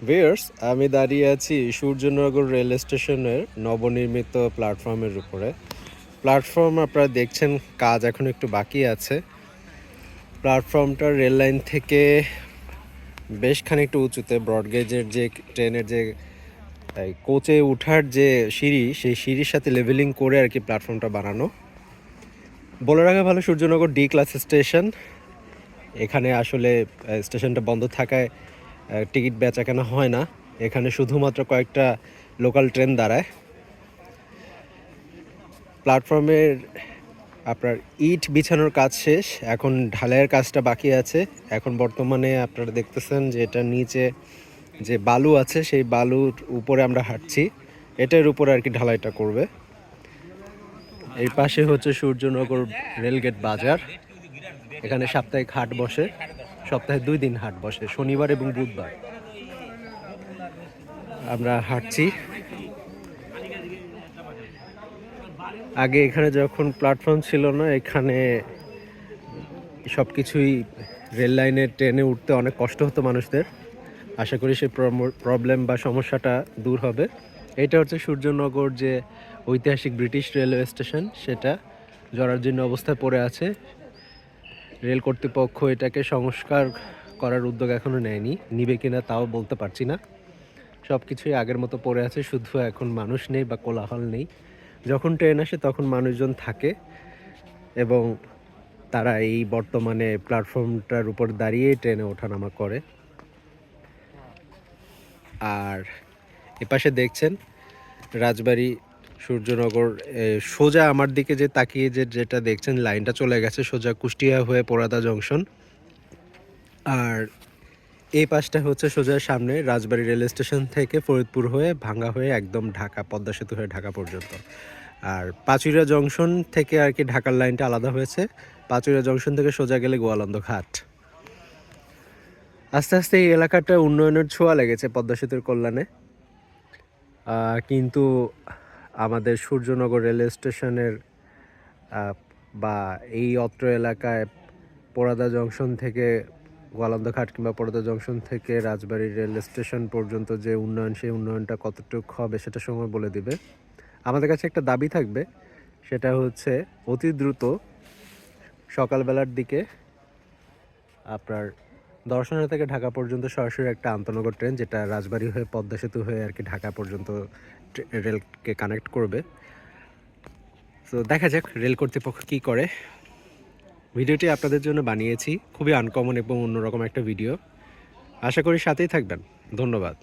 Viewers, আমি দাঁড়িয়ে আছি সূর্যনগর রেল স্টেশনের নবনির্মিত প্ল্যাটফর্মের উপরে। প্ল্যাটফর্ম আপনারা দেখছেন, কাজ এখন একটু বাকি আছে। প্ল্যাটফর্মটা রেল লাইন থেকে বেশ খানিকটা উঁচুতে, ব্রডগেজের যে ট্রেনের যে কোচে ওঠার যে সিঁড়ি, সেই সিঁড়ির সাথে লেভেলিং করে আর কি প্ল্যাটফর্মটা বানানো। বলে রাখা ভালো, সূর্যনগর ডি ক্লাস স্টেশন। এখানে আসলে স্টেশনটা বন্ধ থাকায় টিকিট বেচাকেনা হয় না। এখানে শুধুমাত্র কয়েকটা লোকাল ট্রেন দাঁড়ায়। প্ল্যাটফর্মের আপনার ইট বিছানোর কাজ শেষ, এখন ঢালাইয়ের কাজটা বাকি আছে। এখন বর্তমানে আপনারা দেখতেছেন যে এটার নিচে যে বালু আছে, সেই বালুর উপরে আমরা হাঁটছি। এটার উপরে আর কি ঢালাইটা করবে। এই পাশে হচ্ছে সূর্যনগর রেলগেট বাজার। এখানে সাপ্তাহিক হাট বসে, সপ্তাহে 2 দিন হাট বসে, শনিবার এবং বুধবার। আমরা হাঁটছি। আগে এখানে যখন প্ল্যাটফর্ম ছিল না, এখানে সব কিছুই রেল লাইনে ট্রেনে উঠতে অনেক কষ্ট হতো মানুষদের। আশা করি সেই প্রবলেম বা সমস্যাটা দূর হবে। এটা হচ্ছে সূর্যনগর যে ঐতিহাসিক ব্রিটিশ রেলওয়ে স্টেশন, সেটা জরাজীর্ণ অবস্থায় পড়ে আছে। রেল কর্তৃপক্ষ এটাকে সংস্কার করার উদ্যোগ এখনও নেয়নি, নিবে কিনা তাও বলতে পারছি না। সব কিছুই আগের মতো পড়ে আছে, শুধু এখন মানুষ নেই বা কোলাহল নেই। যখন ট্রেন আসে তখন মানুষজন থাকে এবং তারা এই বর্তমানে প্ল্যাটফর্মটার উপর দাঁড়িয়ে ট্রেনে ওঠানামা করে। আর এপাশে দেখছেন রাজবাড়ি সূর্যনগর, সোজা আমার দিকে যে তাকিয়ে যেটা দেখছেন, লাইনটা চলে গেছে সোজা কুষ্টিয়া হয়ে পোড়াদা জংশন। আর এই পাশটা হচ্ছে সোজা সামনে রাজবাড়ি রেল স্টেশন থেকে ফরিদপুর হয়ে ভাঙ্গা হয়ে একদম ঢাকা, পদ্মা সেতু হয়ে ঢাকা পর্যন্ত। আর পাচুরিয়া জংশন থেকে আর কি ঢাকার লাইনটা আলাদা হয়েছে। পাচুরিয়া জংশন থেকে সোজা গেলে গোয়ালন্দ ঘাট। আস্তে আস্তে এই এলাকাটা উন্নয়নের ছোঁয়া লেগেছে পদ্মা সেতুর কল্যাণে। কিন্তু আমাদের সূর্যনগর রেল স্টেশনের বা এই অত্র এলাকায় পোড়াদা জংশন থেকে গোয়ালন্দ ঘাট কিংবা পোড়াদা জংশন থেকে রাজবাড়ী রেল স্টেশন পর্যন্ত যে উন্নয়ন, সেই উন্নয়নটা কতটুকু হবে সেটা সময় বলে দিবে। আমাদের কাছে একটা দাবি থাকবে, সেটা হচ্ছে অতি দ্রুত সকালবেলার দিকে আপনার দর্শনা থেকে ঢাকা পর্যন্ত সরাসরি একটা আন্তনগর ট্রেন, যেটা রাজবাড়ী হয়ে পদ্মা সেতু হয়ে আর কি ঢাকা পর্যন্ত রেলকে কানেক্ট করবে। তো দেখা যাক রেল কর্তৃপক্ষ কী করে। ভিডিওটি আপনাদের জন্য বানিয়েছি, খুবই আনকমন এবং অন্যরকম একটা ভিডিও। আশা করি সাথেই থাকবেন। ধন্যবাদ।